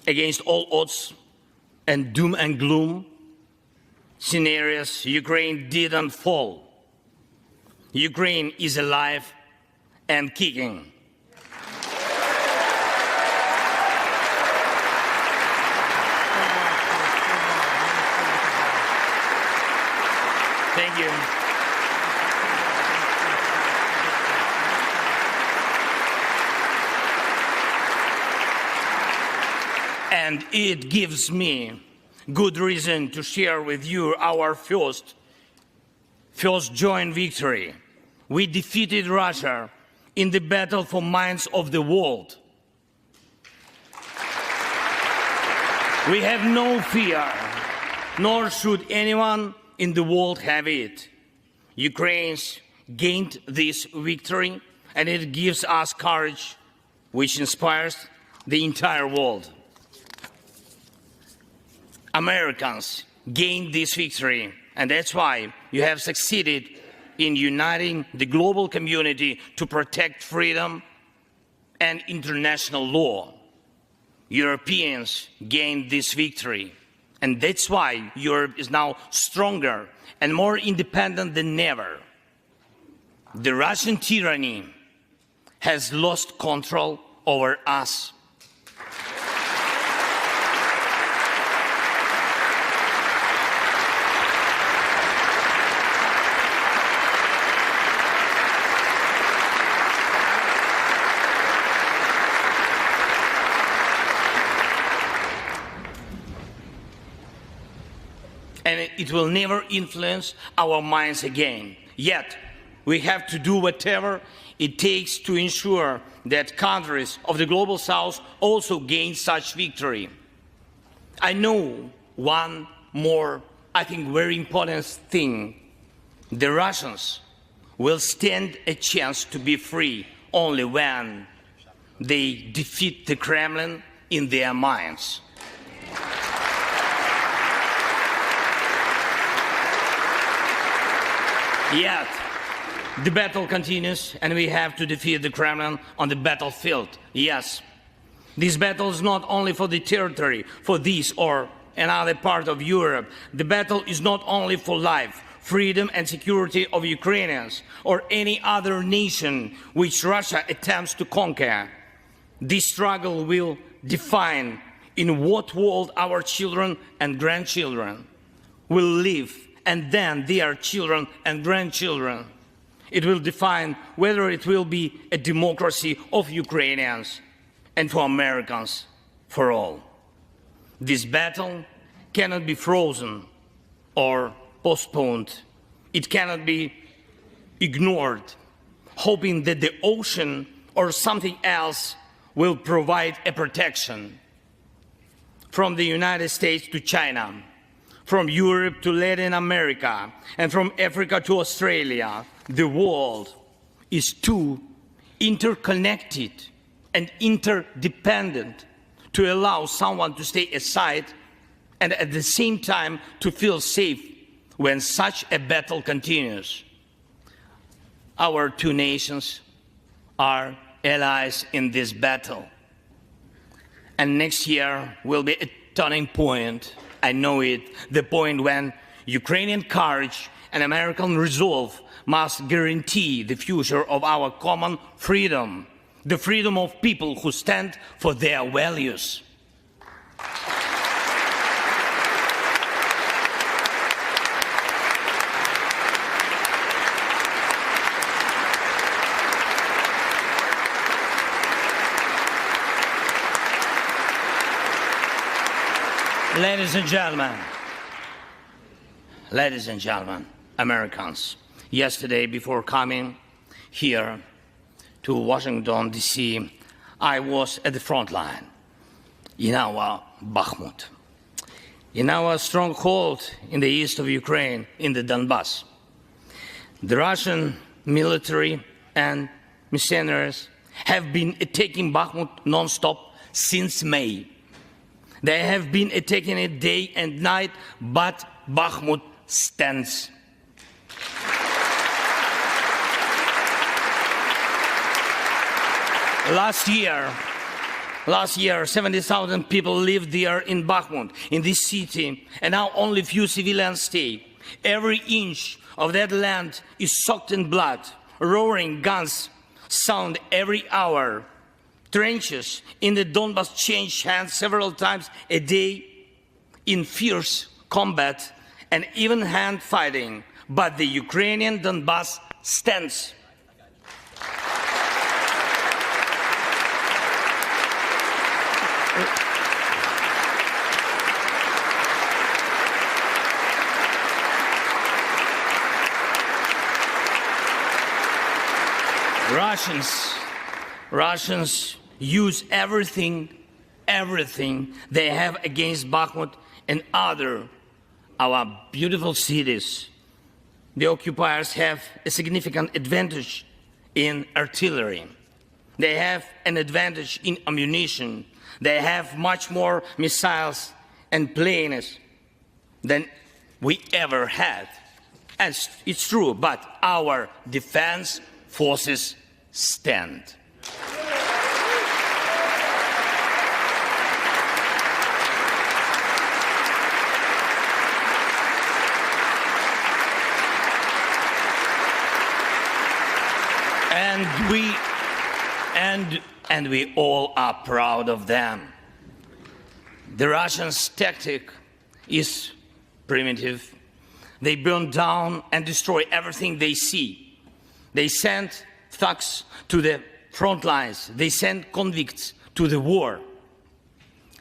Against all odds and doom and gloom scenarios, Ukraine didn't fall. Ukraine is alive and kicking. Thank you. And it gives me good reason to share with you our first joint victory. We defeated Russia in the battle for minds of the world. We have no fear, nor should anyone in the world have it. Ukraine's gained this victory, and it gives us courage, which inspires the entire world. Americans gained this victory, and that's why you have succeeded in uniting the global community to protect freedom and international law. Europeans gained this victory, and that's why Europe is now stronger and more independent than ever. The Russian tyranny has lost control over us. And it will never influence our minds again. Yet, we have to do whatever it takes to ensure that countries of the global south also gain such victory. I know one more, I think, very important thing. The Russians will stand a chance to be free only when they defeat the Kremlin in their minds. Yet, the battle continues, and we have to defeat the Kremlin on the battlefield. Yes, this battle is not only for the territory, for this or another part of Europe. The battle is not only for life, freedom and security of Ukrainians or any other nation which Russia attempts to conquer. This struggle will define in what world our children and grandchildren will live, and then their children and grandchildren. It will define whether it will be a democracy of Ukrainians and for Americans for all. This battle cannot be frozen or postponed. It cannot be ignored, hoping that the ocean or something else will provide a protection. From the United States to China, from Europe to Latin America, and from Africa to Australia, the world is too interconnected and interdependent to allow someone to stay aside and at the same time to feel safe when such a battle continues. Our two nations are allies in this battle. And next year will be a turning point. I know it, the point when Ukrainian courage and American resolve must guarantee the future of our common freedom, the freedom of people who stand for their values. Ladies and gentlemen, Americans, yesterday before coming here to Washington, D.C., I was at the front line in our Bakhmut, in our stronghold in the east of Ukraine, in the Donbass. The Russian military and mercenaries have been attacking Bakhmut non-stop since May. They have been attacking it day and night, but Bakhmut stands. Last year, 70,000 people lived there in Bakhmut, in this city, and now only few civilians stay. Every inch of that land is soaked in blood. Roaring guns sound every hour. Trenches in the Donbas change hands several times a day in fierce combat and even hand fighting. But the Ukrainian Donbas stands. Russians use everything they have against Bakhmut and our beautiful cities. The occupiers have a significant advantage in artillery. They have an advantage in ammunition. They have much more missiles and planes than we ever had. And it's true, but our defense forces stand. And we all are proud of them. The Russians' tactic is primitive. They burn down and destroy everything they see. They send thugs to the front lines. They send convicts to the war.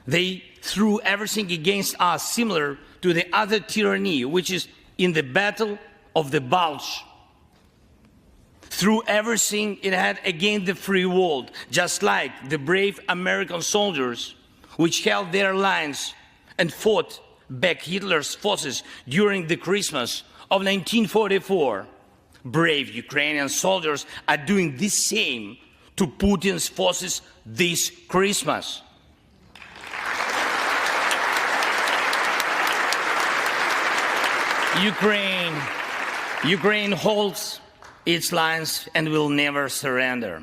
They threw everything against us, similar to the other tyranny, which is in the Battle of the Bulge. Threw everything it had against the free world, just like the brave American soldiers which held their lines and fought back Hitler's forces during the Christmas of 1944. Brave Ukrainian soldiers are doing the same to Putin's forces this Christmas. Ukraine holds its lines and will never surrender.